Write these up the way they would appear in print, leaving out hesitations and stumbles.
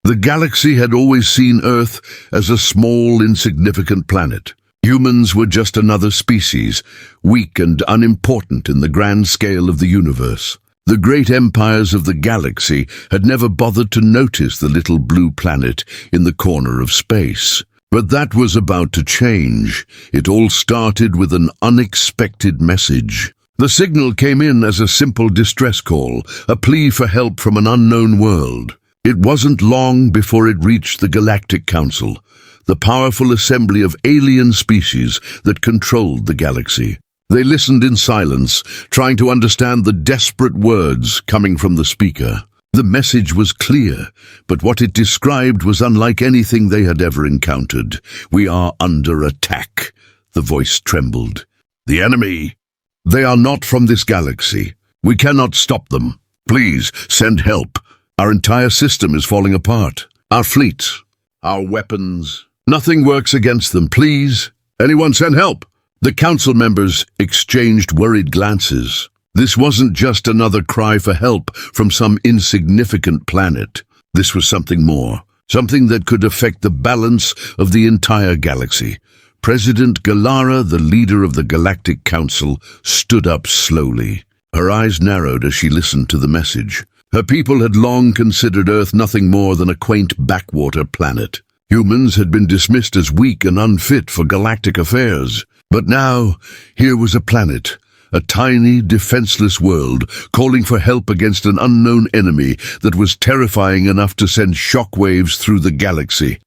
The galaxy had always seen Earth as a small, insignificant planet. Humans were just another species, weak and unimportant in the grand scale of the universe. The great empires of the galaxy had never bothered to notice the little blue planet in the corner of space. But that was about to change. It all started with an unexpected message. The signal came in as a simple distress call, a plea for help from an unknown world. It wasn't long before it reached the Galactic Council, the powerful assembly of alien species that controlled the galaxy. They listened in silence, trying to understand the desperate words coming from the speaker. The message was clear, but what it described was unlike anything they had ever encountered. "We are under attack," the voice trembled. "The enemy? They are not from this galaxy. We cannot stop them. Please, send help. Our entire system is falling apart. Our fleets, our weapons. Nothing works against them. Please, anyone send help." The council members exchanged worried glances. This wasn't just another cry for help from some insignificant planet. This was something more, something that could affect the balance of the entire galaxy. President Galara, the leader of the Galactic Council, stood up slowly. Her eyes narrowed as she listened to the message. Her people had long considered Earth nothing more than a quaint backwater planet. Humans had been dismissed as weak and unfit for galactic affairs. But now, here was a planet, a tiny, defenseless world, calling for help against an unknown enemy that was terrifying enough to send shockwaves through the galaxy.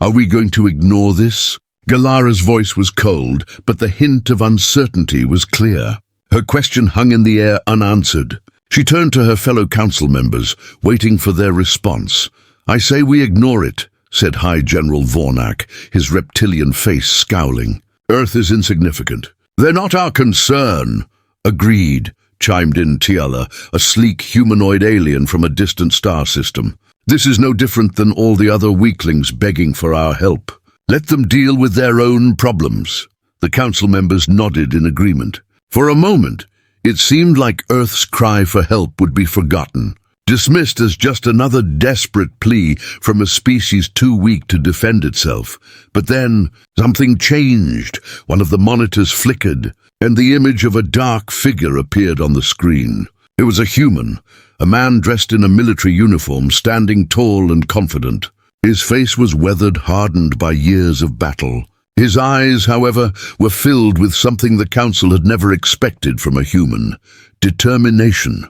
Are we going to ignore this? Galara's voice was cold, but the hint of uncertainty was clear. Her question hung in the air unanswered. She turned to her fellow council members, waiting for their response. "I say we ignore it," said High General Vornak, his reptilian face scowling. "Earth is insignificant. They're not our concern." "Agreed," chimed in Tiala, a sleek humanoid alien from a distant star system. "This is no different than all the other weaklings begging for our help. Let them deal with their own problems." The council members nodded in agreement. For a moment, it seemed like Earth's cry for help would be forgotten, dismissed as just another desperate plea from a species too weak to defend itself. But then, something changed. One of the monitors flickered, and the image of a dark figure appeared on the screen. It was a human, a man dressed in a military uniform, standing tall and confident. His face was weathered, hardened by years of battle. His eyes, however, were filled with something the Council had never expected from a human: determination.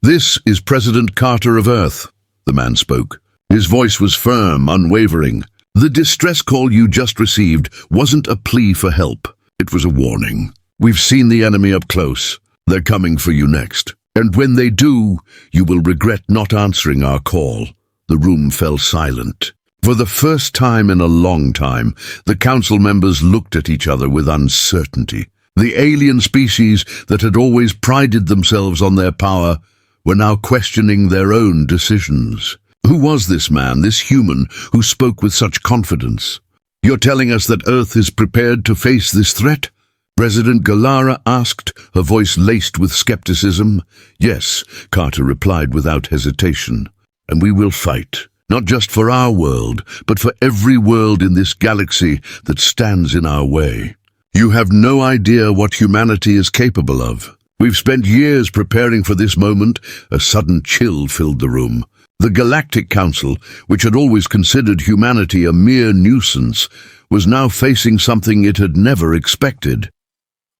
"This is President Carter of Earth," the man spoke. His voice was firm, unwavering. "The distress call you just received wasn't a plea for help. It was a warning. We've seen the enemy up close. They're coming for you next. And when they do, you will regret not answering our call." The room fell silent. For the first time in a long time, the council members looked at each other with uncertainty. The alien species that had always prided themselves on their power were now questioning their own decisions. Who was this man, this human, who spoke with such confidence? "You're telling us that Earth is prepared to face this threat?" President Galara asked, her voice laced with skepticism. "Yes," Carter replied without hesitation. "And we will fight. Not just for our world, but for every world in this galaxy that stands in our way. You have no idea what humanity is capable of. We've spent years preparing for this moment." A sudden chill filled the room. The Galactic Council, which had always considered humanity a mere nuisance, was now facing something it had never expected: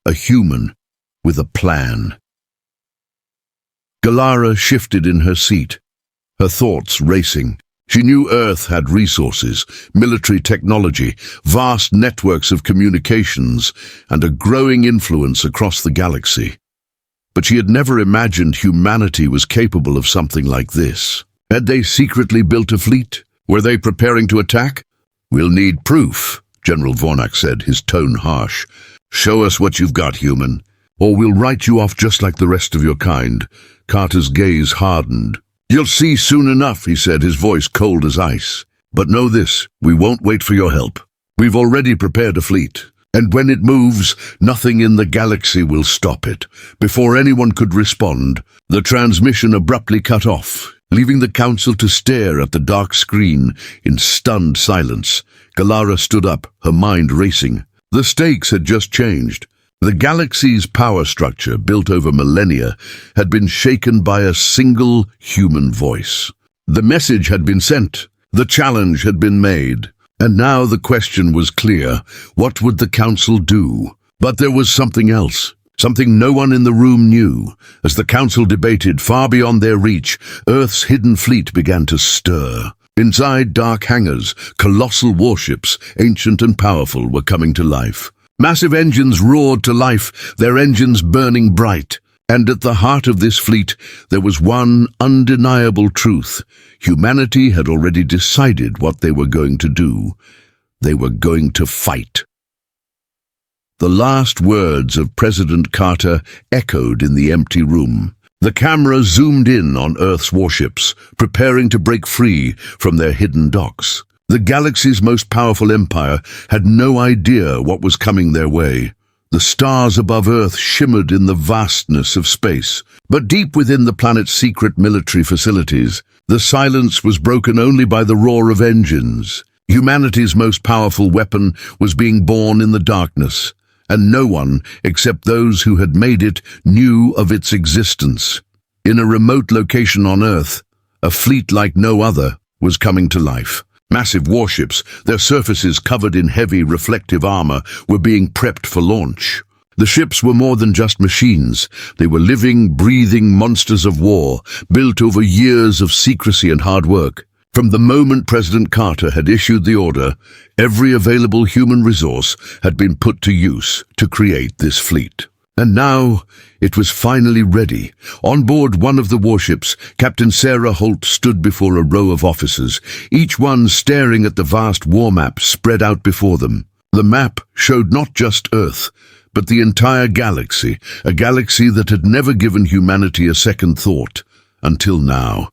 a human with a plan. Galara shifted in her seat, her thoughts racing. She knew Earth had resources, military technology, vast networks of communications, and a growing influence across the galaxy. But she had never imagined humanity was capable of something like this. Had they secretly built a fleet? Were they preparing to attack? "We'll need proof," General Vornak said, his tone harsh. "Show us what you've got, human, or we'll write you off just like the rest of your kind." Carter's gaze hardened. "You'll see soon enough," he said, his voice cold as ice. "But know this, we won't wait for your help. We've already prepared a fleet, and when it moves, nothing in the galaxy will stop it." Before anyone could respond, the transmission abruptly cut off. Leaving the council to stare at the dark screen in stunned silence, Galara stood up, her mind racing. The stakes had just changed. The galaxy's power structure, built over millennia, had been shaken by a single human voice. The message had been sent. The challenge had been made. And now the question was clear. What would the council do? But there was something else. Something no one in the room knew. As the council debated far beyond their reach, Earth's hidden fleet began to stir. Inside dark hangars, colossal warships, ancient and powerful, were coming to life. Massive engines roared to life, their engines burning bright. And at the heart of this fleet, there was one undeniable truth. Humanity had already decided what they were going to do. They were going to fight. The last words of President Carter echoed in the empty room. The camera zoomed in on Earth's warships, preparing to break free from their hidden docks. The galaxy's most powerful empire had no idea what was coming their way. The stars above Earth shimmered in the vastness of space. But deep within the planet's secret military facilities, the silence was broken only by the roar of engines. Humanity's most powerful weapon was being born in the darkness, and no one, except those who had made it, knew of its existence. In a remote location on Earth, a fleet like no other was coming to life. Massive warships, their surfaces covered in heavy reflective armor, were being prepped for launch. The ships were more than just machines. They were living, breathing monsters of war, built over years of secrecy and hard work. From the moment President Carter had issued the order, every available human resource had been put to use to create this fleet. And now it was finally ready. On board one of the warships, Captain Sarah Holt stood before a row of officers, each one staring at the vast war map spread out before them. The map showed not just Earth, but the entire galaxy, a galaxy that had never given humanity a second thought, until now.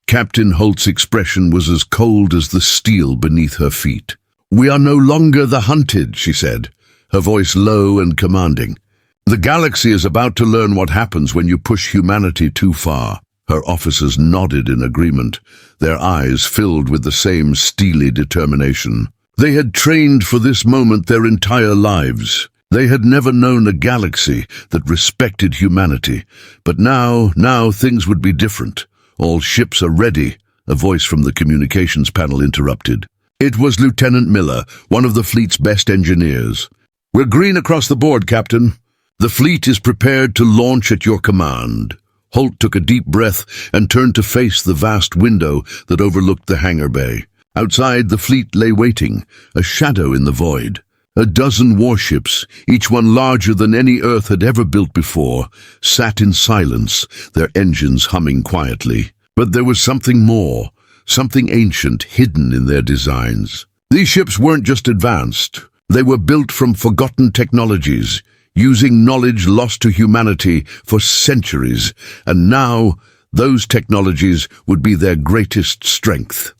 Captain Holt's expression was as cold as the steel beneath her feet. "We are no longer the hunted," she said, her voice low and commanding. "The galaxy is about to learn what happens when you push humanity too far." Her officers nodded in agreement, their eyes filled with the same steely determination. They had trained for this moment their entire lives. They had never known a galaxy that respected humanity. But now things would be different. "All ships are ready," a voice from the communications panel interrupted. It was Lieutenant Miller, one of the fleet's best engineers. "We're green across the board, Captain. The fleet is prepared to launch at your command." Holt took a deep breath and turned to face the vast window that overlooked the hangar bay. Outside, the fleet lay waiting, a shadow in the void. A dozen warships, each one larger than any Earth had ever built before, sat in silence, their engines humming quietly. But there was something more, something ancient hidden in their designs. These ships weren't just advanced. They were built from forgotten technologies, using knowledge lost to humanity for centuries, and now those technologies would be their greatest strength.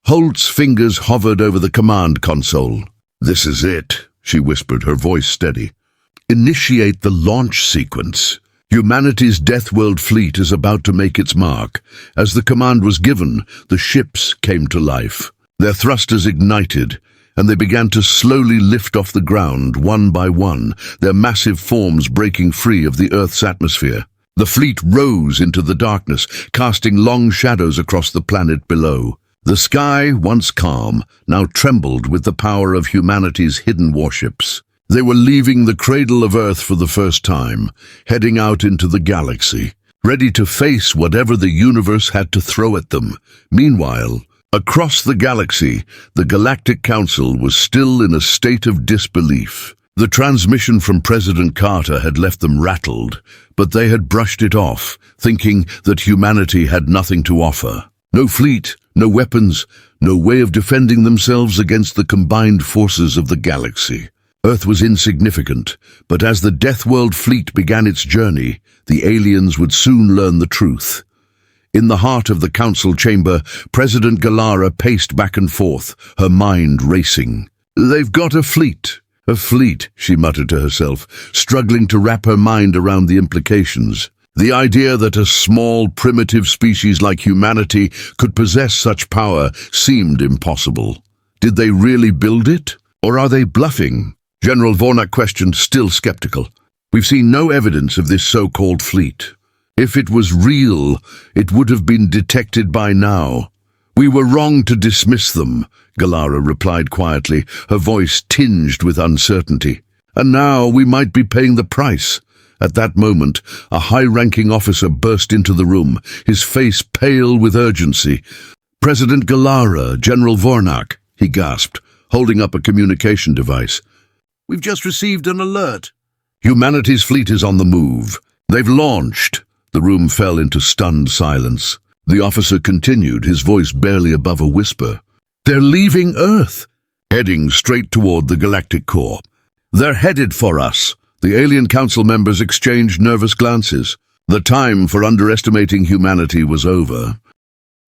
Holt's fingers hovered over the command console. "This is it," she whispered, her voice steady. "Initiate the launch sequence. Humanity's Deathworld fleet is about to make its mark." As the command was given, the ships came to life. Their thrusters ignited, and they began to slowly lift off the ground, one by one, their massive forms breaking free of the Earth's atmosphere. The fleet rose into the darkness, casting long shadows across the planet below. The sky, once calm, now trembled with the power of humanity's hidden warships. They were leaving the cradle of Earth for the first time, heading out into the galaxy, ready to face whatever the universe had to throw at them. Meanwhile, across the galaxy, the Galactic Council was still in a state of disbelief. The transmission from President Carter had left them rattled, but they had brushed it off, thinking that humanity had nothing to offer. No fleet, no weapons, no way of defending themselves against the combined forces of the galaxy. Earth was insignificant, but as the Deathworld fleet began its journey, the aliens would soon learn the truth. In the heart of the council chamber, President Galara paced back and forth, her mind racing. "They've got a fleet, she muttered to herself, struggling to wrap her mind around the implications. The idea that a small, primitive species like humanity could possess such power seemed impossible. Did they really build it? Or are they bluffing? General Vornak questioned, still skeptical. We've seen no evidence of this so-called fleet. If it was real, it would have been detected by now. We were wrong to dismiss them, Galara replied quietly, her voice tinged with uncertainty. And now we might be paying the price. At that moment, a high-ranking officer burst into the room, his face pale with urgency. President Galara, General Vornak, he gasped, holding up a communication device. We've just received an alert. Humanity's fleet is on the move. They've launched. The room fell into stunned silence. The officer continued, his voice barely above a whisper. They're leaving Earth, heading straight toward the Galactic core. They're headed for us. The Alien Council members exchanged nervous glances. The time for underestimating humanity was over.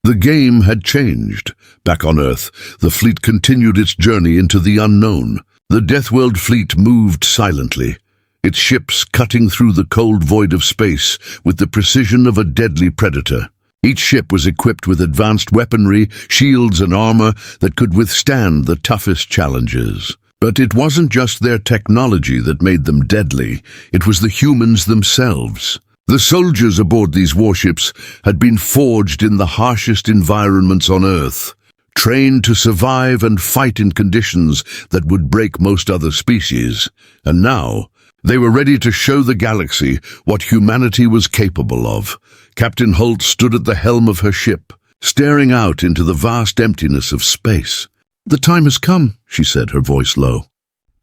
The game had changed. Back on Earth, the fleet continued its journey into the unknown. The Deathworld fleet moved silently, its ships cutting through the cold void of space with the precision of a deadly predator. Each ship was equipped with advanced weaponry, shields and armor that could withstand the toughest challenges. But it wasn't just their technology that made them deadly, it was the humans themselves. The soldiers aboard these warships had been forged in the harshest environments on Earth, trained to survive and fight in conditions that would break most other species. And now, they were ready to show the galaxy what humanity was capable of. Captain Holt stood at the helm of her ship, staring out into the vast emptiness of space. The time has come, she said, her voice low.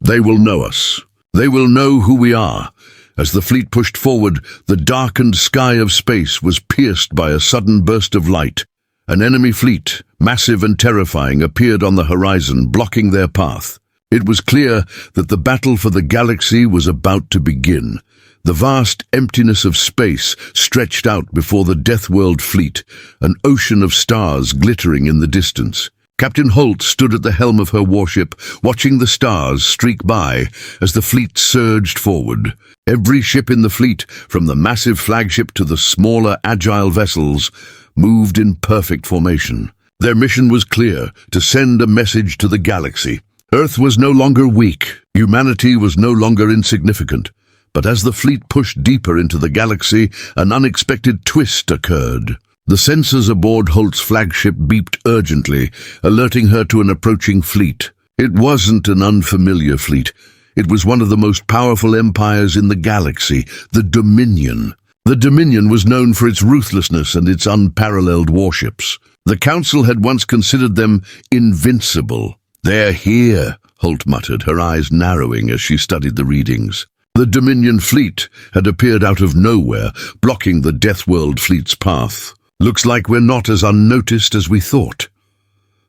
They will know us. They will know who we are. As the fleet pushed forward, the darkened sky of space was pierced by a sudden burst of light. An enemy fleet, massive and terrifying, appeared on the horizon, blocking their path. It was clear that the battle for the galaxy was about to begin. The vast emptiness of space stretched out before the Deathworld fleet, an ocean of stars glittering in the distance. Captain Holt stood at the helm of her warship, watching the stars streak by as the fleet surged forward. Every ship in the fleet, from the massive flagship to the smaller, agile vessels, moved in perfect formation. Their mission was clear, to send a message to the galaxy. Earth was no longer weak, humanity was no longer insignificant. But as the fleet pushed deeper into the galaxy, an unexpected twist occurred. The sensors aboard Holt's flagship beeped urgently, alerting her to an approaching fleet. It wasn't an unfamiliar fleet. It was one of the most powerful empires in the galaxy, the Dominion. The Dominion was known for its ruthlessness and its unparalleled warships. The Council had once considered them invincible. They're here, Holt muttered, her eyes narrowing as she studied the readings. The Dominion fleet had appeared out of nowhere, blocking the Deathworld fleet's path. Looks like we're not as unnoticed as we thought.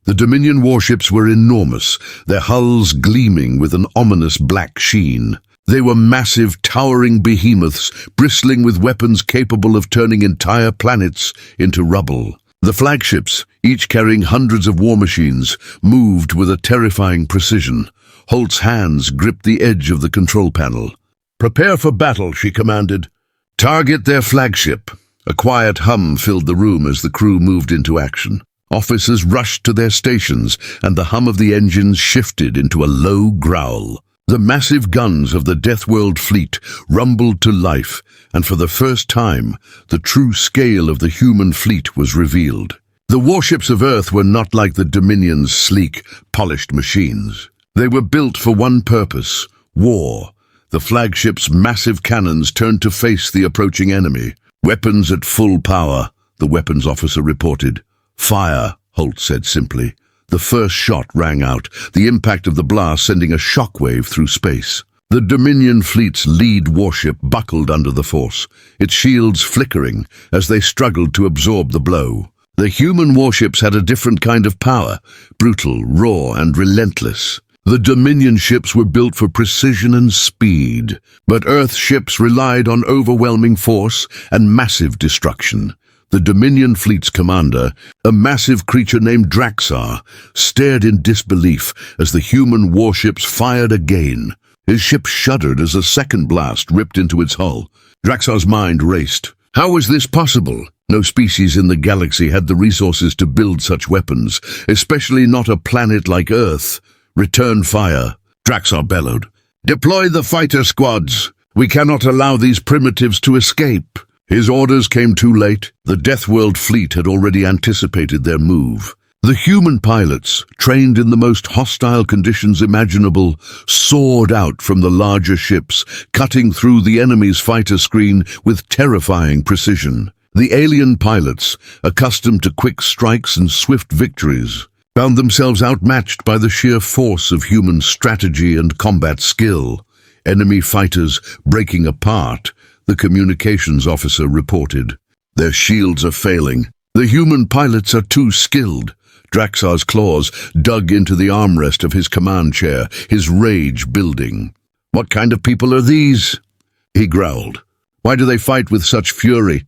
The Dominion warships were enormous, their hulls gleaming with an ominous black sheen. They were massive, towering behemoths, bristling with weapons capable of turning entire planets into rubble. The flagships, each carrying hundreds of war machines, moved with a terrifying precision. Holt's hands gripped the edge of the control panel. "Prepare for battle," she commanded. "Target their flagship." A quiet hum filled the room as the crew moved into action. Officers rushed to their stations, and the hum of the engines shifted into a low growl. The massive guns of the Deathworld fleet rumbled to life, and for the first time, the true scale of the human fleet was revealed. The warships of Earth were not like the Dominion's sleek, polished machines. They were built for one purpose: war. The flagship's massive cannons turned to face the approaching enemy. "Weapons at full power," the weapons officer reported. "Fire," Holt said simply. The first shot rang out, the impact of the blast sending a shockwave through space. The Dominion fleet's lead warship buckled under the force, its shields flickering as they struggled to absorb the blow. The human warships had a different kind of power, brutal, raw, and relentless. The Dominion ships were built for precision and speed, but Earth ships relied on overwhelming force and massive destruction. The Dominion fleet's commander, a massive creature named Draxar, stared in disbelief as the human warships fired again. His ship shuddered as a second blast ripped into its hull. Draxar's mind raced. How was this possible? No species in the galaxy had the resources to build such weapons, especially not a planet like Earth. Return fire. Draxar bellowed. Deploy the fighter squads. We cannot allow these primitives to escape. His orders came too late. The Deathworld fleet had already anticipated their move. The human pilots, trained in the most hostile conditions imaginable, soared out from the larger ships, cutting through the enemy's fighter screen with terrifying precision. The alien pilots, accustomed to quick strikes and swift victories, found themselves outmatched by the sheer force of human strategy and combat skill. Enemy fighters breaking apart, the communications officer reported. Their shields are failing. The human pilots are too skilled. Draxar's claws dug into the armrest of his command chair, his rage building. What kind of people are these? He growled. Why do they fight with such fury?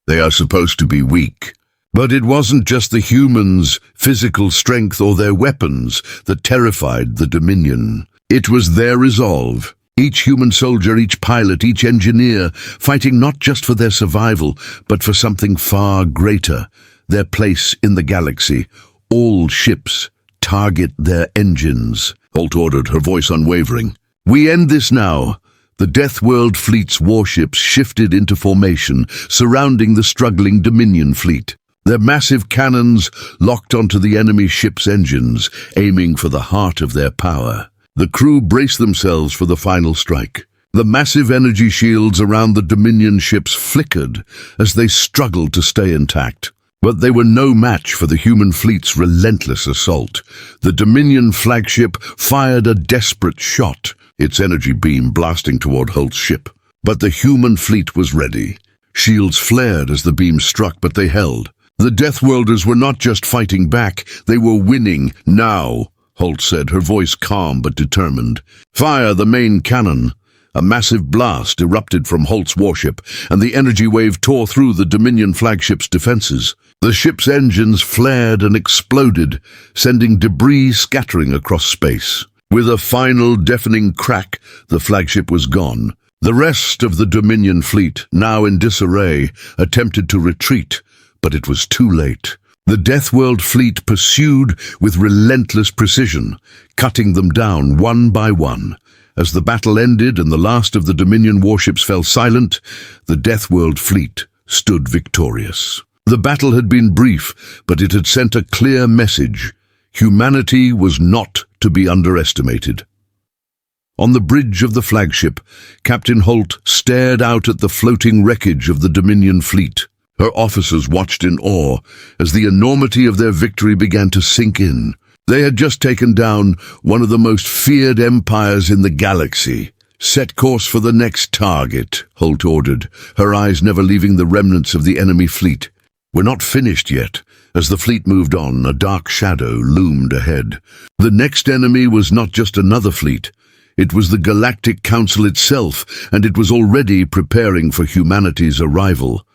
They are supposed to be weak. But it wasn't just the humans' physical strength or their weapons that terrified the Dominion. It was their resolve. Each human soldier, each pilot, each engineer, fighting not just for their survival, but for something far greater, their place in the galaxy. All ships target their engines, Holt ordered, her voice unwavering. We end this now. The Deathworld fleet's warships shifted into formation, surrounding the struggling Dominion fleet. Their massive cannons locked onto the enemy ship's engines, aiming for the heart of their power. The crew braced themselves for the final strike. The massive energy shields around the Dominion ships flickered as they struggled to stay intact. But they were no match for the human fleet's relentless assault. The Dominion flagship fired a desperate shot, its energy beam blasting toward Holt's ship. But the human fleet was ready. Shields flared as the beam struck, but they held. The Deathworlders were not just fighting back, they were winning now, Holt said, her voice calm but determined. Fire the main cannon. A massive blast erupted from Holt's warship, and the energy wave tore through the Dominion flagship's defenses. The ship's engines flared and exploded, sending debris scattering across space. With a final deafening crack, the flagship was gone. The rest of the Dominion fleet, now in disarray, attempted to retreat, but it was too late. The Deathworld fleet pursued with relentless precision, cutting them down one by one. As the battle ended and the last of the Dominion warships fell silent, the Deathworld fleet stood victorious. The battle had been brief, but it had sent a clear message. Humanity was not to be underestimated. On the bridge of the flagship, Captain Holt stared out at the floating wreckage of the Dominion fleet. Her officers watched in awe as the enormity of their victory began to sink in. They had just taken down one of the most feared empires in the galaxy. Set course for the next target, Holt ordered, her eyes never leaving the remnants of the enemy fleet. We're not finished yet. As the fleet moved on, a dark shadow loomed ahead. The next enemy was not just another fleet. It was the Galactic Council itself, and it was already preparing for humanity's arrival.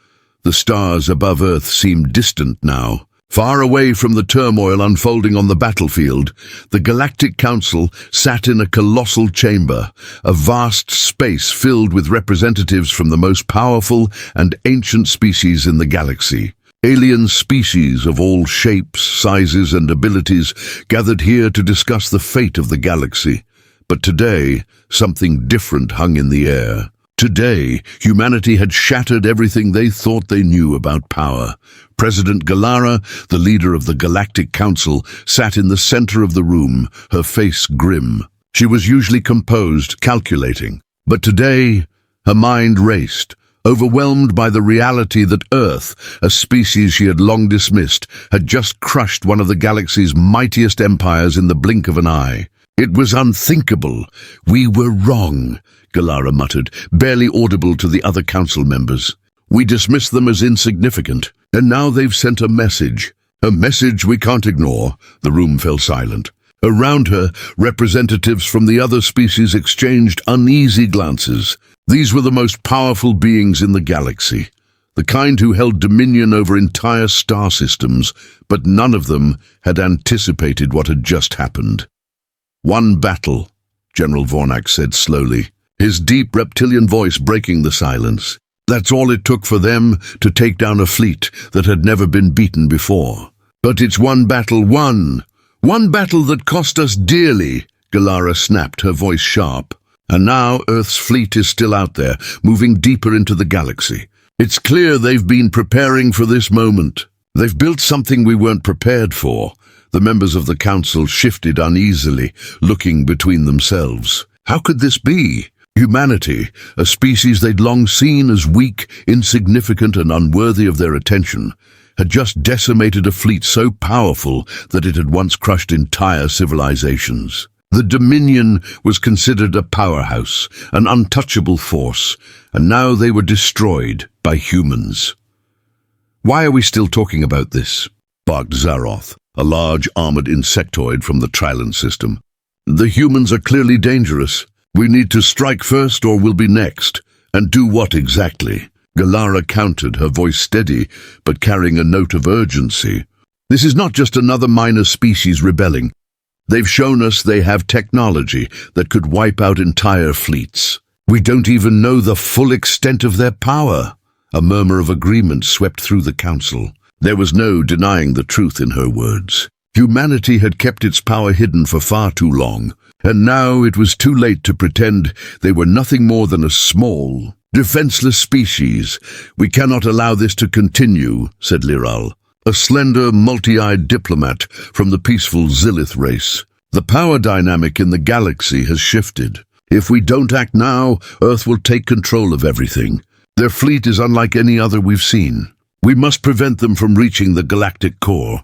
The stars above Earth seemed distant now. Far away from the turmoil unfolding on the battlefield, the Galactic Council sat in a colossal chamber, a vast space filled with representatives from the most powerful and ancient species in the galaxy. Alien species of all shapes, sizes, and abilities gathered here to discuss the fate of the galaxy. But today, something different hung in the air. Today, humanity had shattered everything they thought they knew about power. President Galara, the leader of the Galactic Council, sat in the center of the room, her face grim. She was usually composed, calculating. But today, her mind raced, overwhelmed by the reality that Earth, a species she had long dismissed, had just crushed one of the galaxy's mightiest empires in the blink of an eye. It was unthinkable. We were wrong, Galara muttered, barely audible to the other council members. We dismissed them as insignificant, and now they've sent a message. A message we can't ignore. The room fell silent. Around her, representatives from the other species exchanged uneasy glances. These were the most powerful beings in the galaxy, the kind who held dominion over entire star systems, but none of them had anticipated what had just happened. One battle, General Vornak said slowly, his deep reptilian voice breaking the silence. That's all it took for them to take down a fleet that had never been beaten before. But it's one battle won. One battle that cost us dearly, Galara snapped, her voice sharp. And now Earth's fleet is still out there, moving deeper into the galaxy. It's clear they've been preparing for this moment. They've built something we weren't prepared for. The members of the council shifted uneasily, looking between themselves. How could this be? Humanity, a species they'd long seen as weak, insignificant, and unworthy of their attention, had just decimated a fleet so powerful that it had once crushed entire civilizations. The Dominion was considered a powerhouse, an untouchable force, and now they were destroyed by humans. "Why are we still talking about this?" barked Zaroth, a large armored insectoid from the Trilon system. "The humans are clearly dangerous. We need to strike first or we'll be next. And do what exactly?" Galara countered, her voice steady, but carrying a note of urgency. "This is not just another minor species rebelling. They've shown us they have technology that could wipe out entire fleets. We don't even know the full extent of their power." A murmur of agreement swept through the council. There was no denying the truth in her words. Humanity had kept its power hidden for far too long, and now it was too late to pretend they were nothing more than a small, defenseless species. "We cannot allow this to continue," said Liral, a slender, multi-eyed diplomat from the peaceful Zilith race. "The power dynamic in the galaxy has shifted. If we don't act now, Earth will take control of everything. Their fleet is unlike any other we've seen. We must prevent them from reaching the galactic core."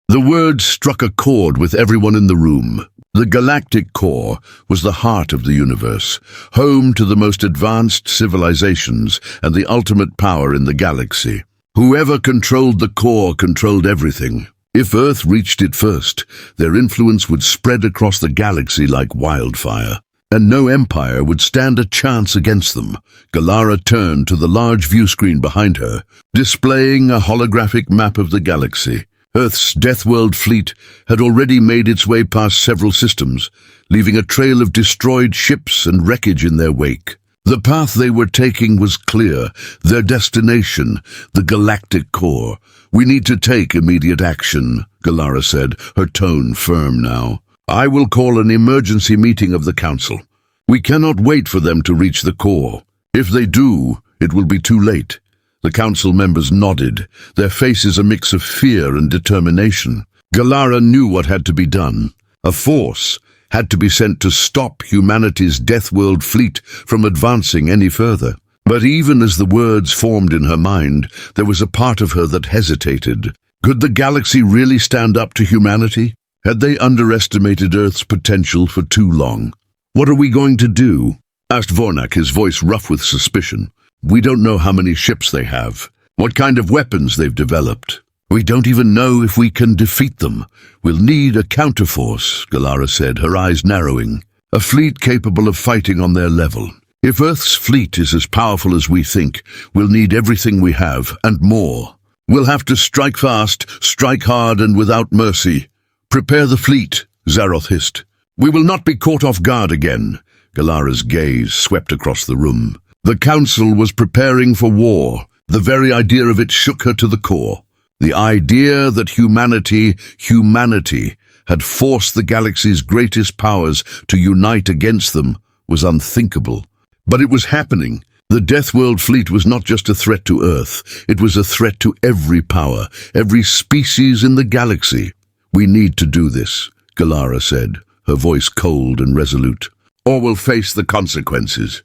The words struck a chord with everyone in the room. The galactic core was the heart of the universe, home to the most advanced civilizations and the ultimate power in the galaxy. Whoever controlled the core controlled everything. If Earth reached it first, their influence would spread across the galaxy like wildfire, and no empire would stand a chance against them. Galara turned to the large view screen behind her, displaying a holographic map of the galaxy. Earth's Deathworld fleet had already made its way past several systems, leaving a trail of destroyed ships and wreckage in their wake. The path they were taking was clear, their destination, the galactic core. "We need to take immediate action," Galara said, her tone firm now. "I will call an emergency meeting of the council. We cannot wait for them to reach the core. If they do, it will be too late." The council members nodded, their faces a mix of fear and determination. Galara knew what had to be done. A force had to be sent to stop humanity's Deathworld fleet from advancing any further. But even as the words formed in her mind, there was a part of her that hesitated. Could the galaxy really stand up to humanity? Had they underestimated Earth's potential for too long? "What are we going to do?" asked Vornak, his voice rough with suspicion. "We don't know how many ships they have, what kind of weapons they've developed. We don't even know if we can defeat them. We'll need a counterforce," Galara said, her eyes narrowing. "A fleet capable of fighting on their level. If Earth's fleet is as powerful as we think, we'll need everything we have, and more. We'll have to strike fast, strike hard, and without mercy. Prepare the fleet," Zaroth hissed. "We will not be caught off guard again." Galara's gaze swept across the room. The council was preparing for war. The very idea of it shook her to the core. The idea that humanity had forced the galaxy's greatest powers to unite against them was unthinkable. But it was happening. The Deathworld fleet was not just a threat to Earth. It was a threat to every power, every species in the galaxy. "We need to do this," Galara said, her voice cold and resolute, "or we'll face the consequences.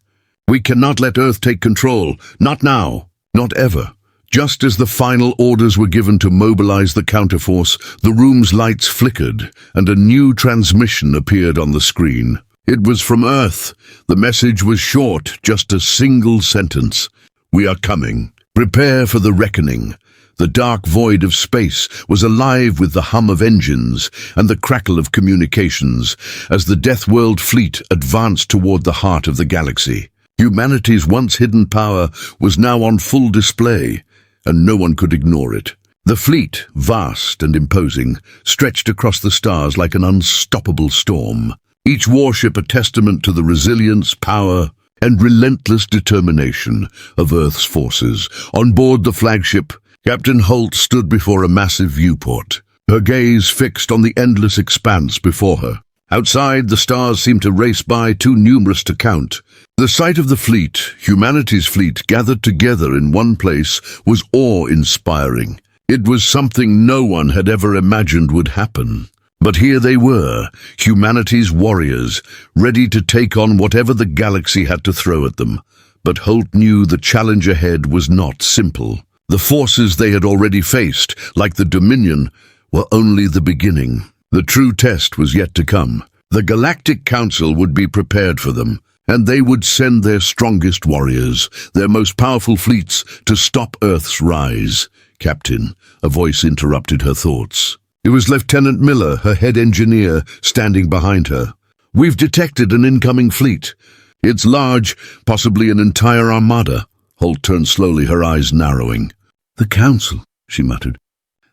We cannot let Earth take control. Not now. Not ever." Just as the final orders were given to mobilize the counterforce, the room's lights flickered, and a new transmission appeared on the screen. It was from Earth. The message was short, just a single sentence. "We are coming. Prepare for the reckoning." The dark void of space was alive with the hum of engines and the crackle of communications as the Deathworld fleet advanced toward the heart of the galaxy. Humanity's once hidden power was now on full display, and no one could ignore it. The fleet, vast and imposing, stretched across the stars like an unstoppable storm. Each warship a testament to the resilience, power, and relentless determination of Earth's forces. On board the flagship, Captain Holt stood before a massive viewport, her gaze fixed on the endless expanse before her. Outside, the stars seemed to race by, too numerous to count. The sight of the fleet, humanity's fleet, gathered together in one place was awe-inspiring. It was something no one had ever imagined would happen. But here they were, humanity's warriors, ready to take on whatever the galaxy had to throw at them. But Holt knew the challenge ahead was not simple. The forces they had already faced, like the Dominion, were only the beginning. The true test was yet to come. The Galactic Council would be prepared for them, and they would send their strongest warriors, their most powerful fleets, to stop Earth's rise. "Captain," a voice interrupted her thoughts. It was Lieutenant Miller, her head engineer, standing behind her. "We've detected an incoming fleet. It's large, possibly an entire armada." Holt turned slowly, her eyes narrowing. "The Council," she muttered.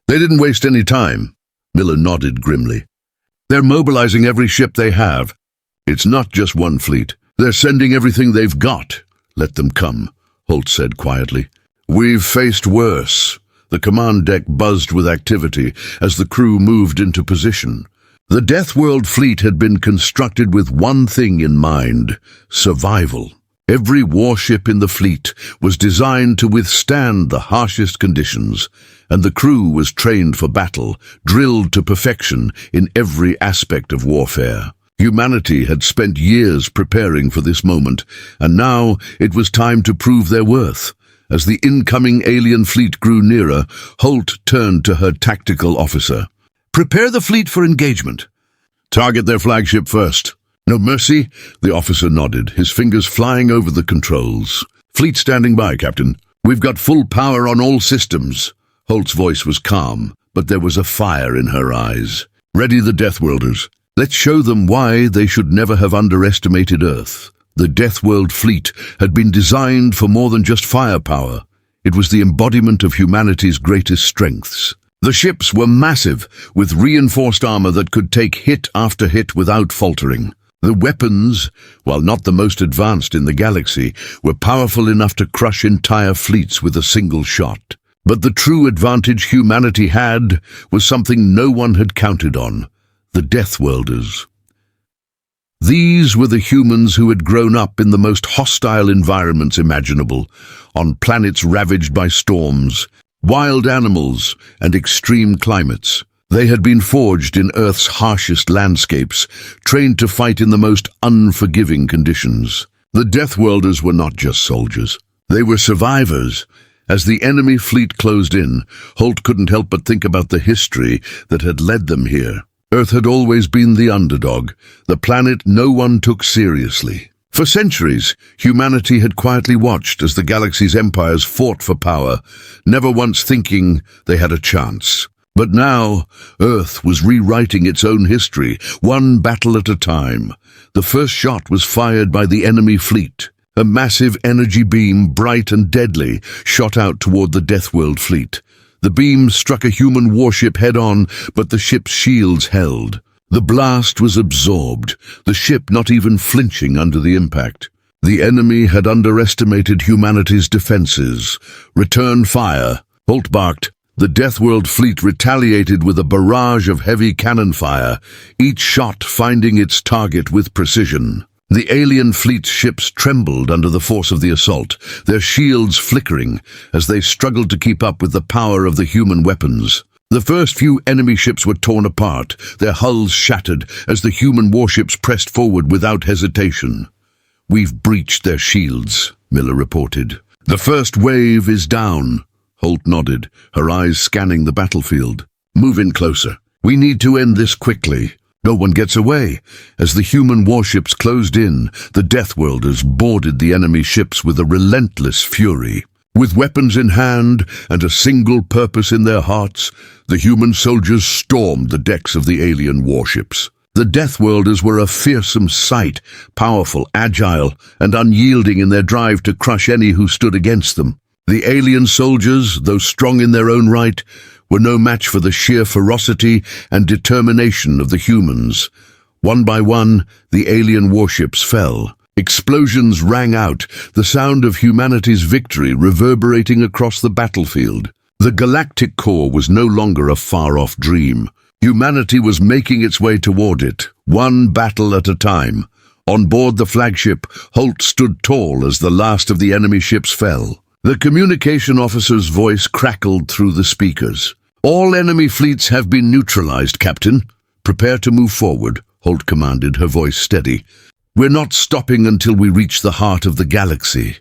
"They didn't waste any time." Miller nodded grimly. "They're mobilizing every ship they have. It's not just one fleet. They're sending everything they've got." "Let them come," Holt said quietly. "We've faced worse." The command deck buzzed with activity as the crew moved into position. The Deathworld fleet had been constructed with one thing in mind: survival. Every warship in the fleet was designed to withstand the harshest conditions, and the crew was trained for battle, drilled to perfection in every aspect of warfare. Humanity had spent years preparing for this moment, and now it was time to prove their worth. As the incoming alien fleet grew nearer, Holt turned to her tactical officer. "Prepare the fleet for engagement. Target their flagship first." "No mercy?" The officer nodded, his fingers flying over the controls. "Fleet standing by, Captain. We've got full power on all systems." Holt's voice was calm, but there was a fire in her eyes. "Ready the Deathworlders. Let's show them why they should never have underestimated Earth." The Deathworld fleet had been designed for more than just firepower. It was the embodiment of humanity's greatest strengths. The ships were massive, with reinforced armor that could take hit after hit without faltering. The weapons, while not the most advanced in the galaxy, were powerful enough to crush entire fleets with a single shot. But the true advantage humanity had was something no one had counted on: the Deathworlders. These were the humans who had grown up in the most hostile environments imaginable, on planets ravaged by storms, wild animals, and extreme climates. They had been forged in Earth's harshest landscapes, trained to fight in the most unforgiving conditions. The Deathworlders were not just soldiers. They were survivors. As the enemy fleet closed in, Holt couldn't help but think about the history that had led them here. Earth had always been the underdog, the planet no one took seriously. For centuries, humanity had quietly watched as the galaxy's empires fought for power, never once thinking they had a chance. But now, Earth was rewriting its own history, one battle at a time. The first shot was fired by the enemy fleet. A massive energy beam, bright and deadly, shot out toward the Deathworld fleet. The beam struck a human warship head-on, but the ship's shields held. The blast was absorbed, the ship not even flinching under the impact. The enemy had underestimated humanity's defenses. "Return fire," Holt barked. The Deathworld fleet retaliated with a barrage of heavy cannon fire, each shot finding its target with precision. The alien fleet's ships trembled under the force of the assault, their shields flickering as they struggled to keep up with the power of the human weapons. The first few enemy ships were torn apart, their hulls shattered as the human warships pressed forward without hesitation. "We've breached their shields," Miller reported. "The first wave is down." Holt nodded, her eyes scanning the battlefield. "Move in closer. We need to end this quickly. No one gets away." As the human warships closed in, the Deathworlders boarded the enemy ships with a relentless fury. With weapons in hand and a single purpose in their hearts, the human soldiers stormed the decks of the alien warships. The Deathworlders were a fearsome sight, powerful, agile, and unyielding in their drive to crush any who stood against them. The alien soldiers, though strong in their own right, were no match for the sheer ferocity and determination of the humans. One by one, the alien warships fell, Explosions rang out, the sound of humanity's victory reverberating across the battlefield. The galactic core was no longer a far-off dream. Humanity was making its way toward it, one battle at a time. On board the flagship, Holt stood tall as the last of the enemy ships fell. The communication officer's voice crackled through the speakers. "All enemy fleets have been neutralized, Captain. Prepare to move forward," Holt commanded, her voice steady. "We're not stopping until we reach the heart of the galaxy."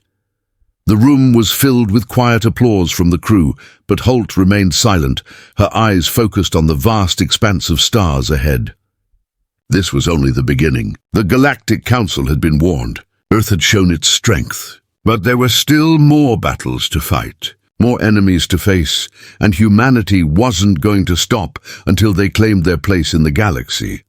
The room was filled with quiet applause from the crew, but Holt remained silent, her eyes focused on the vast expanse of stars ahead. This was only the beginning. The Galactic Council had been warned. Earth had shown its strength. But there were still more battles to fight, more enemies to face, and humanity wasn't going to stop until they claimed their place in the galaxy.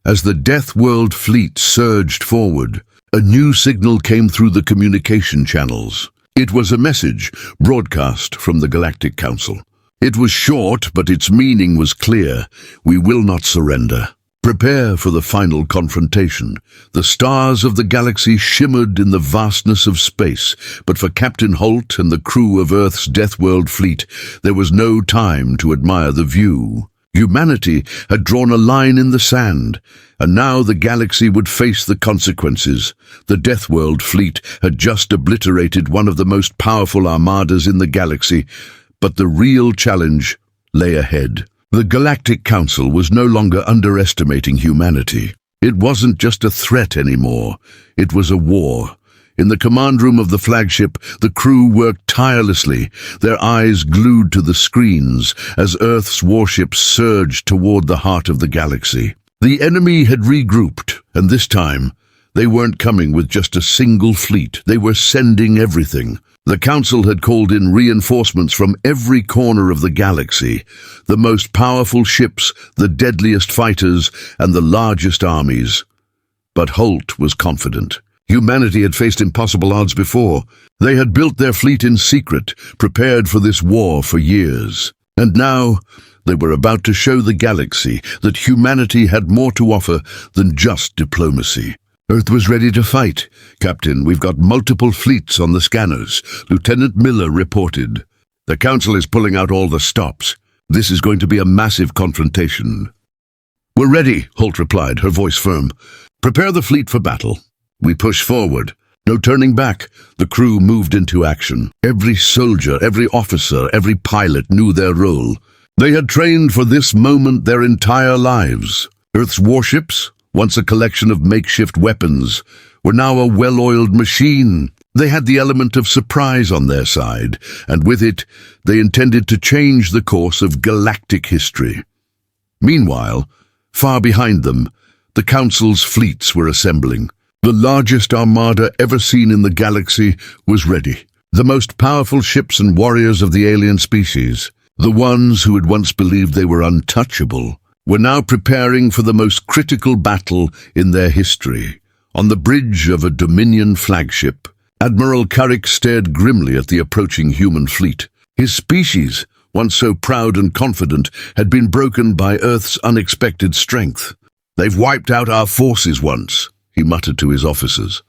As the Deathworld fleet surged forward, a new signal came through the communication channels. It was a message broadcast from the Galactic Council. It was short, but its meaning was clear. "We will not surrender. Prepare for the final confrontation." The stars of the galaxy shimmered in the vastness of space, but for Captain Holt and the crew of Earth's Deathworld fleet, there was no time to admire the view. Humanity had drawn a line in the sand, and now the galaxy would face the consequences. The Deathworld fleet had just obliterated one of the most powerful armadas in the galaxy, but the real challenge lay ahead. The Galactic Council was no longer underestimating humanity. It wasn't just a threat anymore, it was a war. In the command room of the flagship, the crew worked tirelessly, their eyes glued to the screens as Earth's warships surged toward the heart of the galaxy. The enemy had regrouped, and this time, they weren't coming with just a single fleet. They were sending everything. The Council had called in reinforcements from every corner of the galaxy, the most powerful ships, the deadliest fighters, and the largest armies. But Holt was confident. Humanity had faced impossible odds before. They had built their fleet in secret, prepared for this war for years. And now, they were about to show the galaxy that humanity had more to offer than just diplomacy. "Earth was ready to fight. Captain, we've got multiple fleets on the scanners," Lieutenant Miller reported. "The Council is pulling out all the stops. This is going to be a massive confrontation." "We're ready," Holt replied, her voice firm. "Prepare the fleet for battle." We pushed forward. No turning back. The crew moved into action. Every soldier, every officer, every pilot knew their role. They had trained for this moment their entire lives. Earth's warships, once a collection of makeshift weapons, were now a well-oiled machine. They had the element of surprise on their side, and with it, they intended to change the course of galactic history. Meanwhile, far behind them, the Council's fleets were assembling. The largest armada ever seen in the galaxy was ready. The most powerful ships and warriors of the alien species, the ones who had once believed they were untouchable, were now preparing for the most critical battle in their history. On the bridge of a Dominion flagship, Admiral Carrick stared grimly at the approaching human fleet. His species, once so proud and confident, had been broken by Earth's unexpected strength. "They've wiped out our forces once," he muttered to his officers.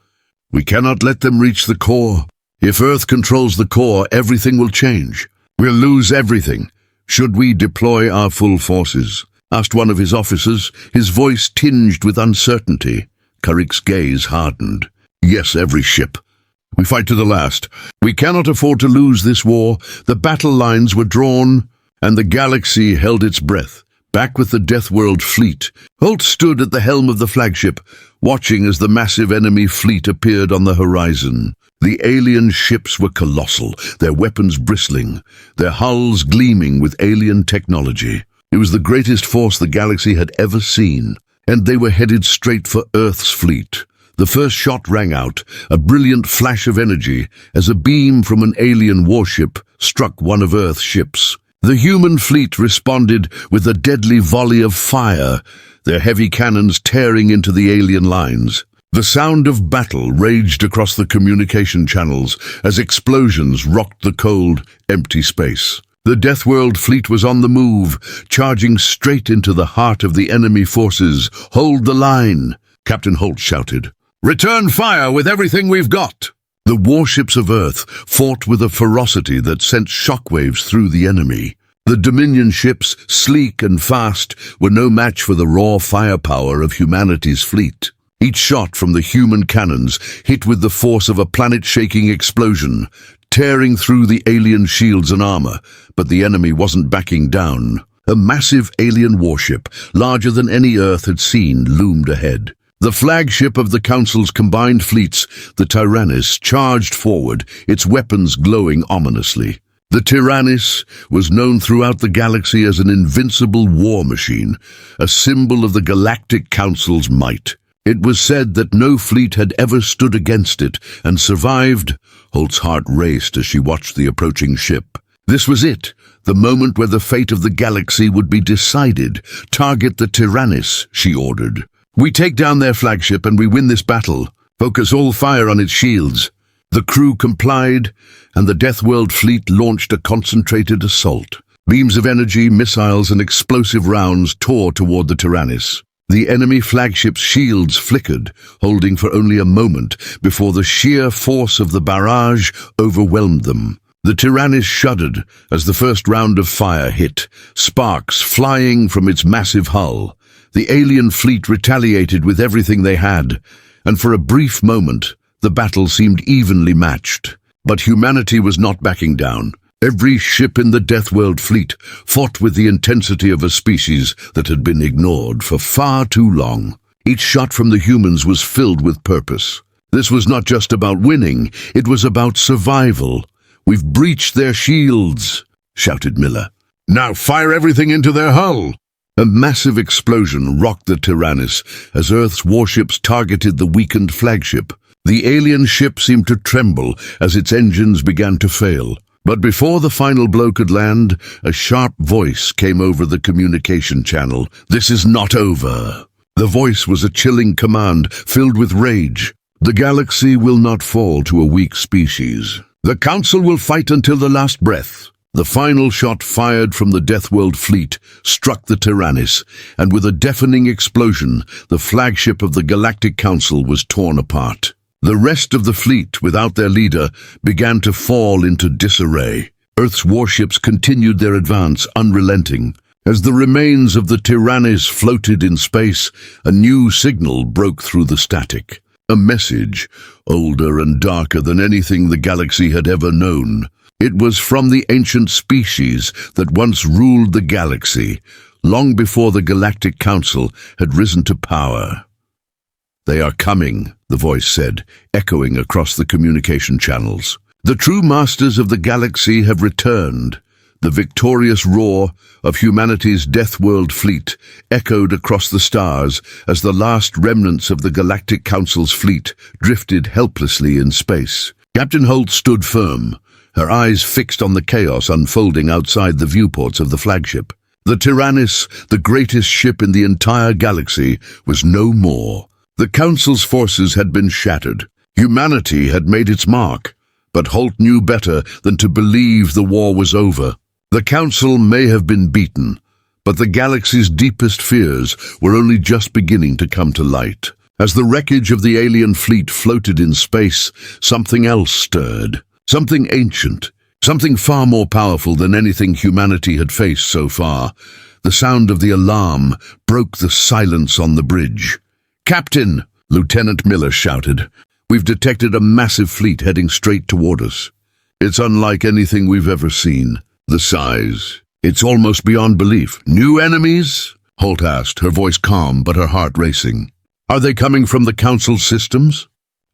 "We cannot let them reach the core. If Earth controls the core, everything will change. We'll lose everything. Should we deploy our full forces?" asked one of his officers, his voice tinged with uncertainty. Carrick's gaze hardened. "Yes, every ship. We fight to the last. We cannot afford to lose this war." The battle lines were drawn, and the galaxy held its breath. Back with the Deathworld fleet, Holt stood at the helm of the flagship, watching as the massive enemy fleet appeared on the horizon. The alien ships were colossal, their weapons bristling, their hulls gleaming with alien technology. It was the greatest force the galaxy had ever seen, and they were headed straight for Earth's fleet. The first shot rang out, a brilliant flash of energy, as a beam from an alien warship struck one of Earth's ships. The human fleet responded with a deadly volley of fire, their heavy cannons tearing into the alien lines. The sound of battle raged across the communication channels as explosions rocked the cold, empty space. The Deathworld fleet was on the move, charging straight into the heart of the enemy forces. "Hold the line!" Captain Holt shouted. Return fire with everything we've got! The warships of Earth fought with a ferocity that sent shockwaves through the enemy. The Dominion ships, sleek and fast, were no match for the raw firepower of humanity's fleet. Each shot from the human cannons hit with the force of a planet-shaking explosion, tearing through the alien shields and armor, but the enemy wasn't backing down. A massive alien warship, larger than any Earth had seen, loomed ahead. The flagship of the Council's combined fleets, the Tyrannus, charged forward, its weapons glowing ominously. The Tyrannus was known throughout the galaxy as an invincible war machine, a symbol of the Galactic Council's might. It was said that no fleet had ever stood against it and survived. Holt's heart raced as she watched the approaching ship. This was it, the moment where the fate of the galaxy would be decided. Target the Tyrannus, she ordered. We take down their flagship and we win this battle. Focus all fire on its shields. The crew complied, and the Deathworld fleet launched a concentrated assault. Beams of energy, missiles, and explosive rounds tore toward the Tyrannus. The enemy flagship's shields flickered, holding for only a moment before the sheer force of the barrage overwhelmed them. The Tyrannus shuddered as the first round of fire hit, sparks flying from its massive hull. The alien fleet retaliated with everything they had, and for a brief moment, the battle seemed evenly matched. But humanity was not backing down. Every ship in the Deathworld fleet fought with the intensity of a species that had been ignored for far too long. Each shot from the humans was filled with purpose. This was not just about winning, it was about survival. "We've breached their shields," shouted Miller. "Now fire everything into their hull!" A massive explosion rocked the Tyrannus as Earth's warships targeted the weakened flagship. The alien ship seemed to tremble as its engines began to fail. But before the final blow could land, a sharp voice came over the communication channel. "This is not over." The voice was a chilling command filled with rage. "The galaxy will not fall to a weak species. The Council will fight until the last breath." The final shot fired from the Deathworld fleet struck the Tyrannus, and with a deafening explosion, the flagship of the Galactic Council was torn apart. The rest of the fleet, without their leader, began to fall into disarray. Earth's warships continued their advance, unrelenting. As the remains of the Tyrannus floated in space, a new signal broke through the static. A message, older and darker than anything the galaxy had ever known. It was from the ancient species that once ruled the galaxy, long before the Galactic Council had risen to power. "They are coming," the voice said, echoing across the communication channels. "The true masters of the galaxy have returned." The victorious roar of humanity's Deathworld fleet echoed across the stars as the last remnants of the Galactic Council's fleet drifted helplessly in space. Captain Holt stood firm, her eyes fixed on the chaos unfolding outside the viewports of the flagship. The Tyrannus, the greatest ship in the entire galaxy, was no more. The Council's forces had been shattered. Humanity had made its mark, but Holt knew better than to believe the war was over. The Council may have been beaten, but the galaxy's deepest fears were only just beginning to come to light. As the wreckage of the alien fleet floated in space, something else stirred. Something ancient, something far more powerful than anything humanity had faced so far. The sound of the alarm broke the silence on the bridge. "Captain!" Lieutenant Miller shouted. "We've detected a massive fleet heading straight toward us. It's unlike anything we've ever seen. The size. It's almost beyond belief." "New enemies?" Holt asked, her voice calm but her heart racing. "Are they coming from the Council systems?"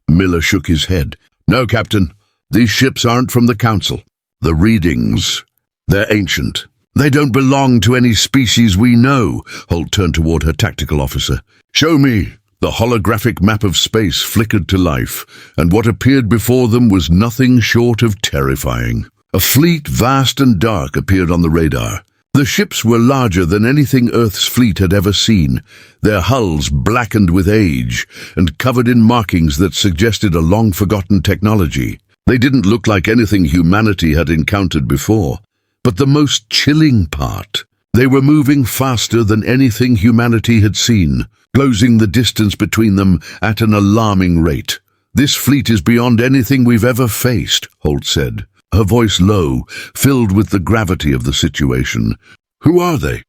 Miller shook his head. "No, Captain. These ships aren't from the Council. The readings, they're ancient. They don't belong to any species we know." Holt turned toward her tactical officer. "Show me." The holographic map of space flickered to life, and what appeared before them was nothing short of terrifying. A fleet vast and dark appeared on the radar. The ships were larger than anything Earth's fleet had ever seen, their hulls blackened with age and covered in markings that suggested a long-forgotten technology. They didn't look like anything humanity had encountered before. But the most chilling part, They were moving faster than anything humanity had seen, closing the distance between them at an alarming rate. "This fleet is beyond anything we've ever faced," Holt said, her voice low, filled with the gravity of the situation. "Who are they?"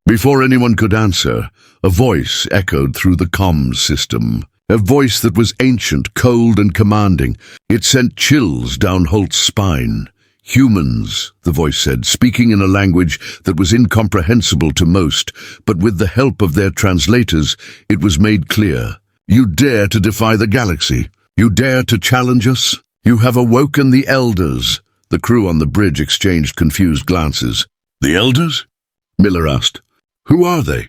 Before anyone could answer, a voice echoed through the comms system. A voice that was ancient, cold and commanding. It sent chills down Holt's spine. "Humans," the voice said, speaking in a language that was incomprehensible to most, but with the help of their translators, it was made clear. "You dare to defy the galaxy? You dare to challenge us? You have awoken the Elders." The crew on the bridge exchanged confused glances. "The Elders?" Miller asked. "Who are they?"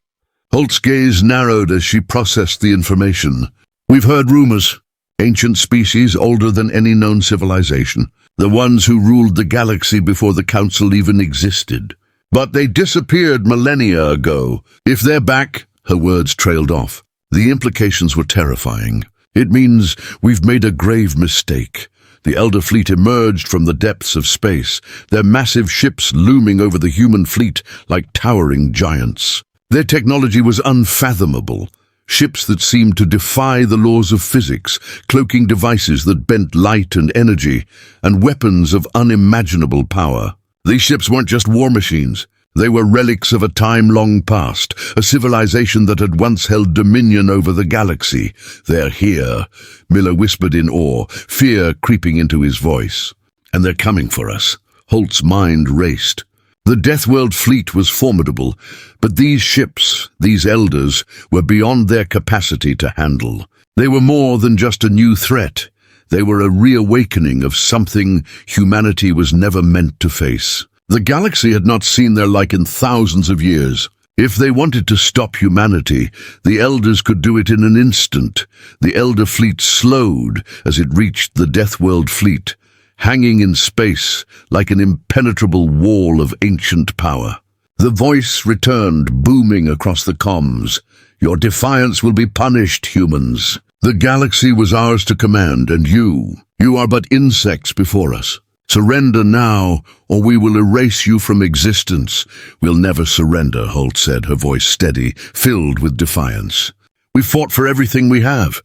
Holt's gaze narrowed as she processed the information. "We've heard rumors. Ancient species older than any known civilization. The ones who ruled the galaxy before the Council even existed. But they disappeared millennia ago. If they're back," her words trailed off. The implications were terrifying. "It means we've made a grave mistake." The Elder fleet emerged from the depths of space, their massive ships looming over the human fleet like towering giants. Their technology was unfathomable. Ships that seemed to defy the laws of physics, cloaking devices that bent light and energy, and weapons of unimaginable power. These ships weren't just war machines. They were relics of a time long past, a civilization that had once held dominion over the galaxy. "They're here," Miller whispered in awe, fear creeping into his voice. "And they're coming for us." Holt's mind raced. The Deathworld fleet was formidable, but these ships, these Elders, were beyond their capacity to handle. They were more than just a new threat. They were a reawakening of something humanity was never meant to face. The galaxy had not seen their like in thousands of years. If they wanted to stop humanity, the Elders could do it in an instant. The Elder fleet slowed as it reached the Deathworld fleet, hanging in space like an impenetrable wall of ancient power. The voice returned, booming across the comms. "Your defiance will be punished, humans. The galaxy was ours to command, and you are but insects before us. Surrender now, or we will erase you from existence." "We'll never surrender," Holt said, her voice steady, filled with defiance. "We fought for everything we have,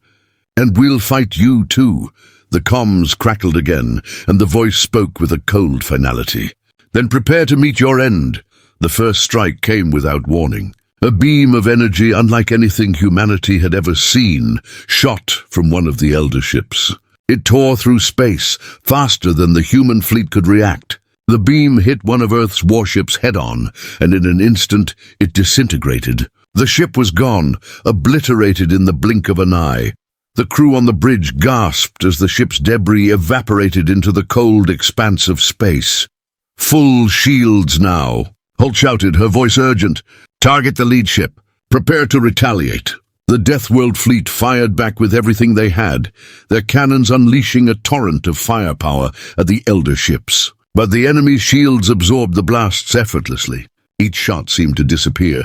and we'll fight you too." The comms crackled again, and the voice spoke with a cold finality. "Then prepare to meet your end." The first strike came without warning. A beam of energy unlike anything humanity had ever seen shot from one of the Elder ships. It tore through space, faster than the human fleet could react. The beam hit one of Earth's warships head-on, and in an instant it disintegrated. The ship was gone, obliterated in the blink of an eye. The crew on the bridge gasped as the ship's debris evaporated into the cold expanse of space. "Full shields now," Holt shouted, her voice urgent. "Target the lead ship. Prepare to retaliate." The Deathworld fleet fired back with everything they had, their cannons unleashing a torrent of firepower at the Elder ships. But the enemy's shields absorbed the blasts effortlessly. Each shot seemed to disappear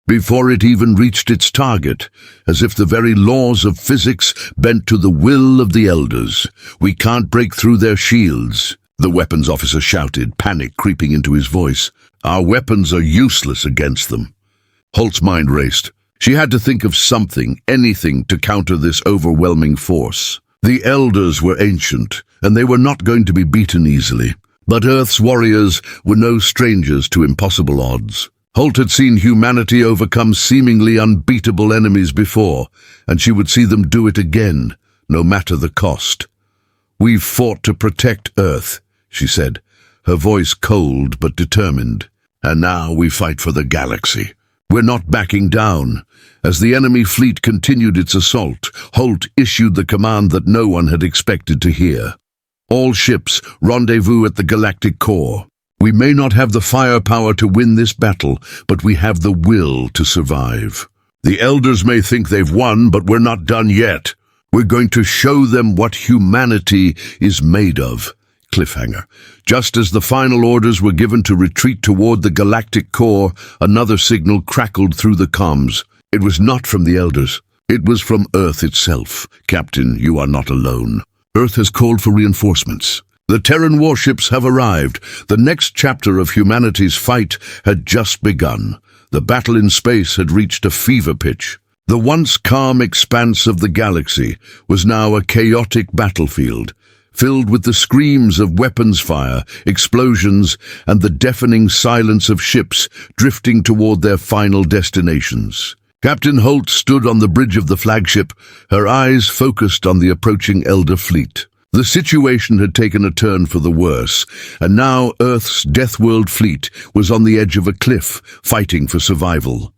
before it even reached its target, as if the very laws of physics bent to the will of the Elders. "We can't break through their shields," the weapons officer shouted, panic creeping into his voice. "Our weapons are useless against them." Holt's mind raced. She had to think of something, anything, to counter this overwhelming force. The Elders were ancient, and they were not going to be beaten easily. But Earth's warriors were no strangers to impossible odds. Holt had seen humanity overcome seemingly unbeatable enemies before, and she would see them do it again, no matter the cost. "We've fought to protect Earth," she said, her voice cold but determined. "And now we fight for the galaxy. We're not backing down." As the enemy fleet continued its assault, Holt issued the command that no one had expected to hear. "All ships, rendezvous at the Galactic core. We may not have the firepower to win this battle, but we have the will to survive. The Elders may think they've won, but we're not done yet. We're going to show them what humanity is made of." Cliffhanger. Just as the final orders were given to retreat toward the Galactic core, another signal crackled through the comms. It was not from the Elders. It was from Earth itself. "Captain, you are not alone. Earth has called for reinforcements." The Terran warships have arrived. The next chapter of humanity's fight had just begun. The battle in space had reached a fever pitch. The once calm expanse of the galaxy was now a chaotic battlefield, filled with the screams of weapons fire, explosions, and the deafening silence of ships drifting toward their final destinations. Captain Holt stood on the bridge of the flagship, her eyes focused on the approaching Elder fleet. The situation had taken a turn for the worse, and now Earth's Deathworld fleet was on the edge of a cliff, fighting for survival.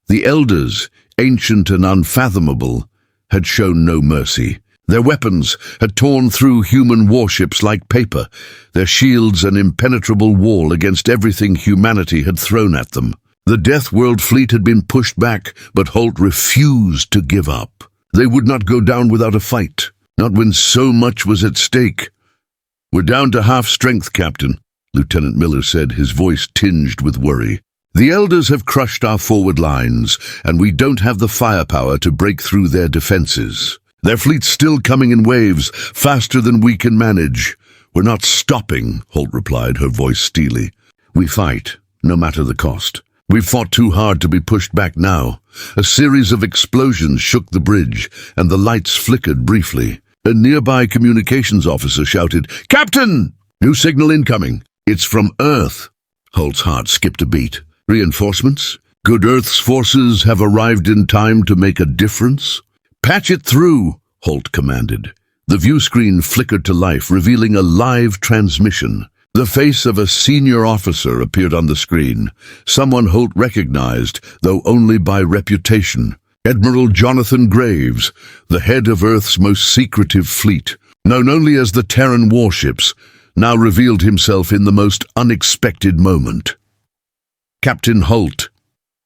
The Elders, ancient and unfathomable, had shown no mercy. Their weapons had torn through human warships like paper, their shields an impenetrable wall against everything humanity had thrown at them. The Deathworld fleet had been pushed back, but Holt refused to give up. They would not go down without a fight, not when so much was at stake. "We're down to half strength, Captain," Lieutenant Miller said, his voice tinged with worry. "The Elders have crushed our forward lines, and we don't have the firepower to break through their defenses. Their fleet's still coming in waves, faster than we can manage." "We're not stopping," Holt replied, her voice steely. "We fight, no matter the cost. We've fought too hard to be pushed back now." A series of explosions shook the bridge, and the lights flickered briefly. A nearby communications officer shouted, "Captain! New signal incoming. It's from Earth." Holt's heart skipped a beat. "Reinforcements? Good Earth's forces have arrived in time to make a difference?" "Patch it through," Holt commanded. The view screen flickered to life, revealing a live transmission. The face of a senior officer appeared on the screen, someone Holt recognized, though only by reputation. Admiral Jonathan Graves, the head of Earth's most secretive fleet, known only as the Terran warships, now revealed himself in the most unexpected moment. "Captain Holt,"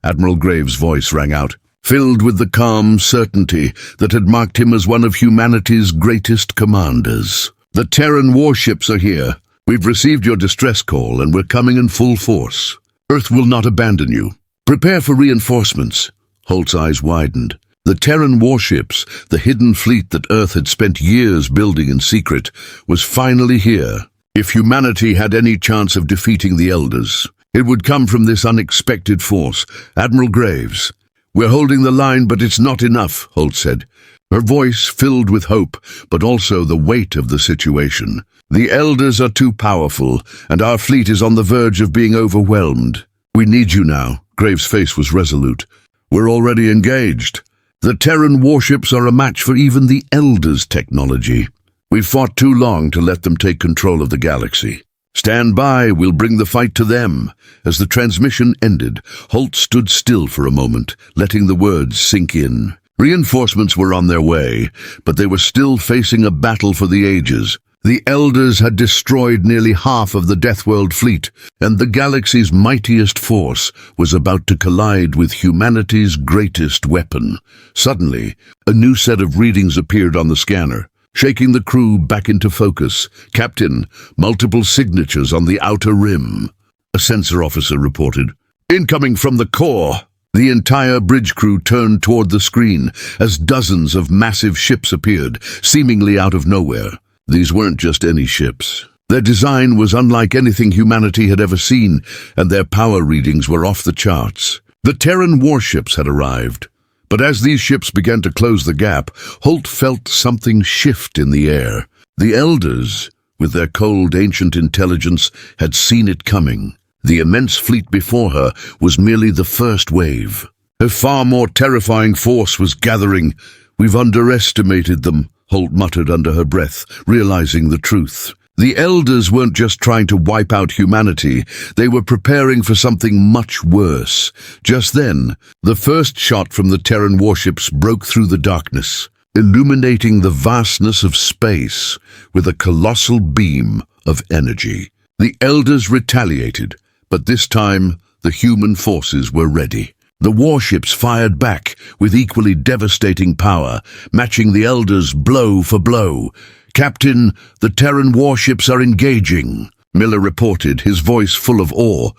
Admiral Graves' voice rang out, filled with the calm certainty that had marked him as one of humanity's greatest commanders. "The Terran warships are here. We've received your distress call, and we're coming in full force. Earth will not abandon you. Prepare for reinforcements." Holt's eyes widened. The Terran warships, the hidden fleet that Earth had spent years building in secret, was finally here. If humanity had any chance of defeating the Elders, it would come from this unexpected force. "Admiral Graves, we're holding the line, but it's not enough," Holt said, her voice filled with hope, but also the weight of the situation. "The Elders are too powerful, and our fleet is on the verge of being overwhelmed. We need you now." Graves' face was resolute. "We're already engaged. The Terran warships are a match for even the Elders' technology. We've fought too long to let them take control of the galaxy. Stand by, we'll bring the fight to them." As the transmission ended, Holt stood still for a moment, letting the words sink in. Reinforcements were on their way, but they were still facing a battle for the ages. The Elders had destroyed nearly half of the Deathworld fleet, and the galaxy's mightiest force was about to collide with humanity's greatest weapon. Suddenly, a new set of readings appeared on the scanner, shaking the crew back into focus. "Captain, multiple signatures on the outer rim," a sensor officer reported. "Incoming from the core." The entire bridge crew turned toward the screen as dozens of massive ships appeared, seemingly out of nowhere. These weren't just any ships. Their design was unlike anything humanity had ever seen, and their power readings were off the charts. The Terran warships had arrived. But as these ships began to close the gap, Holt felt something shift in the air. The Elders, with their cold, ancient intelligence, had seen it coming. The immense fleet before her was merely the first wave. A far more terrifying force was gathering. "We've underestimated them," Holt muttered under her breath, realizing the truth. The Elders weren't just trying to wipe out humanity, they were preparing for something much worse. Just then, the first shot from the Terran warships broke through the darkness, illuminating the vastness of space with a colossal beam of energy. The Elders retaliated, but this time the human forces were ready. The warships fired back with equally devastating power, matching the Elders blow for blow. "Captain, the Terran warships are engaging," Miller reported, his voice full of awe.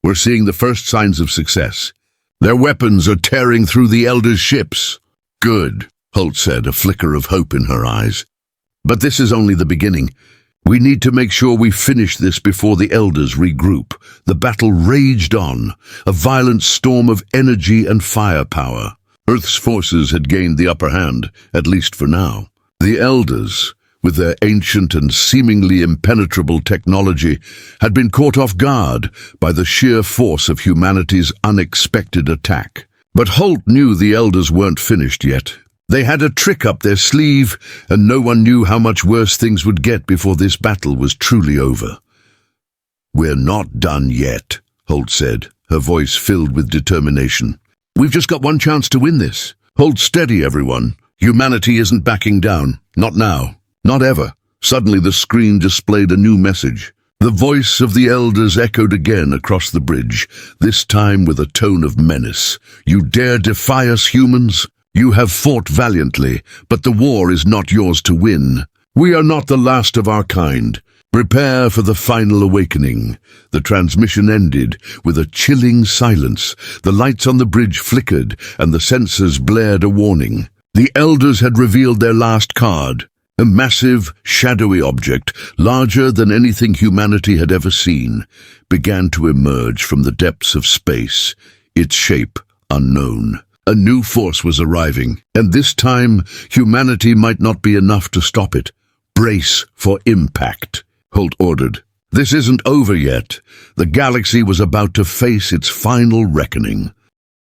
"We're seeing the first signs of success. Their weapons are tearing through the Elders' ships." "Good," Holt said, a flicker of hope in her eyes. "But this is only the beginning. We need to make sure we finish this before the Elders regroup. The battle raged on, a violent storm of energy and firepower. Earth's forces had gained the upper hand, at least for now. The Elders, with their ancient and seemingly impenetrable technology, had been caught off guard by the sheer force of humanity's unexpected attack. But Holt knew the Elders weren't finished yet. They had a trick up their sleeve, and no one knew how much worse things would get before this battle was truly over. "We're not done yet," Holt said, her voice filled with determination. "We've just got one chance to win this. Hold steady, everyone. Humanity isn't backing down. Not now. Not ever." Suddenly the screen displayed a new message. The voice of the Elders echoed again across the bridge, this time with a tone of menace. "You dare defy us, humans? You have fought valiantly, but the war is not yours to win. We are not the last of our kind. Prepare for the final awakening." The transmission ended with a chilling silence. The lights on the bridge flickered, and the sensors blared a warning. The Elders had revealed their last card. A massive, shadowy object, larger than anything humanity had ever seen, began to emerge from the depths of space, its shape unknown. A new force was arriving, and this time humanity might not be enough to stop it. "Brace for impact," Holt ordered. This isn't over yet. The galaxy was about to face its final reckoning.